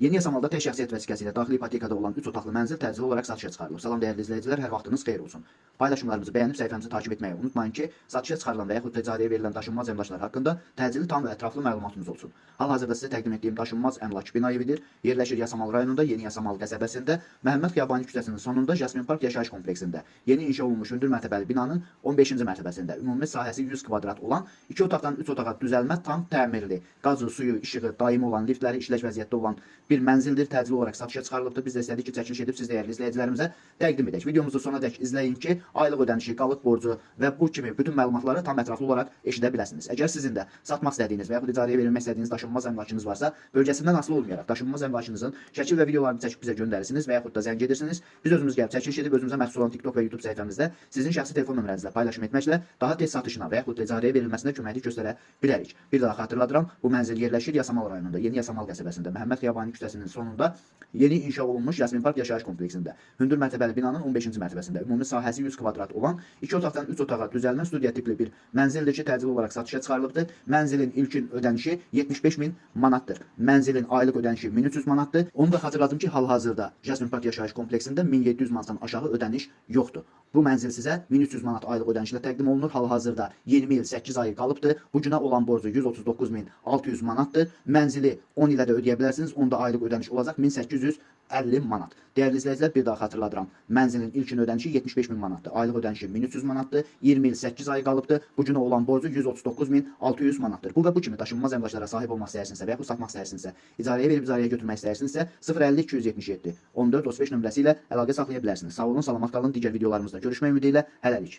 Yeni yasamalda tək şəxsiyyət vəsiqəsi ilə daxili ipotekada olan 3 otaqlı mənzil təcili olaraq satışa çıxarılır. Salam dəyərli izləyicilər, hər vaxtınız xeyir olsun. Paylaşımlarımızı bəyənib səhifəmizi takip etməyi unutmayın ki, satışa çıxarılan və yaxud icarəyə verilən daşınmaz əmlaklar haqqında təcili, tam və ətraflı məlumatınız olsun. Hal-hazırda sizə təqdim etdiyim daşınmaz əmlak bina evidir. Yerləşir Yasamal rayonunda, Yeni Yasamal qəsəbəsində, Məhəmməd Xiyabani küçəsinin sonunda Jasmin Park yaşayış kompleksində. Yeni inşa olunmuş hündür mərtəbəli binanın 15-ci mərtəbəsində ümumi sahəsi 100 kvadrat olan 2 otaqdan 3 otağa düzəlmə, tam təmirli, qazı, suyu, işığı daimi olan, liftləri işlək vəziyyətdə olan bir mənzildir. Təcili olaraq satışa çıxarılıbdır. Biz də istədik ki, çəkiliş edib siz dəyərli izləyicilərimizə təqdim edək. Videomuzu sonadək izləyin ki, aylıq ödənişi, qalıq borcu və bu kimi bütün məlumatları tam ətraflı olaraq eşidə biləsiniz. Əgər sizin də satmaq istədiyiniz və yaxud icarəyə verilmək istədiyiniz daşınmaz əmlakınız varsa, bölgəsindən asılı olmayaraq daşınmaz əmlakınızın şəkil və videolarını çəkib bizə göndərirsiniz və yaxud da zəng edirsiniz. Biz özümüz gəlib çəkiliş edib özümüzə məxsus olan TikTok və YouTube səhifəmizdə sizin şəxsi telefon nömrənizlə paylaşım etməklə daha tez satışına və yaxud da icarəyə verilməsinə köməklik göstərə bilərik. Bir daha xatırladıram, bu mənzil yerləşir Yasamal rayonunda, Yeni Yasamal qəsəbəsində, Məhəmməd Xiyabani küçəsinin sonunda yeni inşa olunmuş Jasmin Park yaşayış kompleksində. Hündür mərtəbəli binanın 15-ci mərtəbəsində ümumi sahəsi 100 kvadrat olan 2 otaqdan 3 otağa düzəlmə studiya tipli bir mənzildir ki, təcili olaraq satışa çıxarılıbdır. Mənzilin ilkin ödənişi 75.000 manatdır. Mənzilin aylıq ödənişi 1300 manatdır. Onu da xatırladım ki, hal-hazırda Jasmin Park yaşayış kompleksində 1700 manatdan aşağı ödəniş yoxdur. Bu mənzil sizə 1300 manat aylıq ödənişlə təqdim olunur. Hal-hazırda 20 il 8 ayı qalıbdır. Bu günə olan borcu 139.600 manatdır. Mənzili 10 ilə də ödəyə bilərsiniz. Onda aylıq ödəniş olacaq 1850 manat. Dəyərli izləyicilər, bir daha xatırladıram. Mənzilin ilkin ödənişi 75.000 manatdır. Aylıq ödənişi 1300 manatdır. 20 il 8 ay qalıbdır. Bu günə olan borcu 139.600 manatdır. Bu və bu kimi daşınmaz əmlaklara sahib olmaq istəyirsinizsə və yaxud satmaq istəyirsinizsə, icarəyə verib icarəyə götürmək istəyirsinizsə 050 277 14 35 nömrəsi ilə əlaqə saxlaya bilərsiniz. Sağ olun, salamat qalın. Digər videolarımızda görüşmək ümidi ilə hələlik.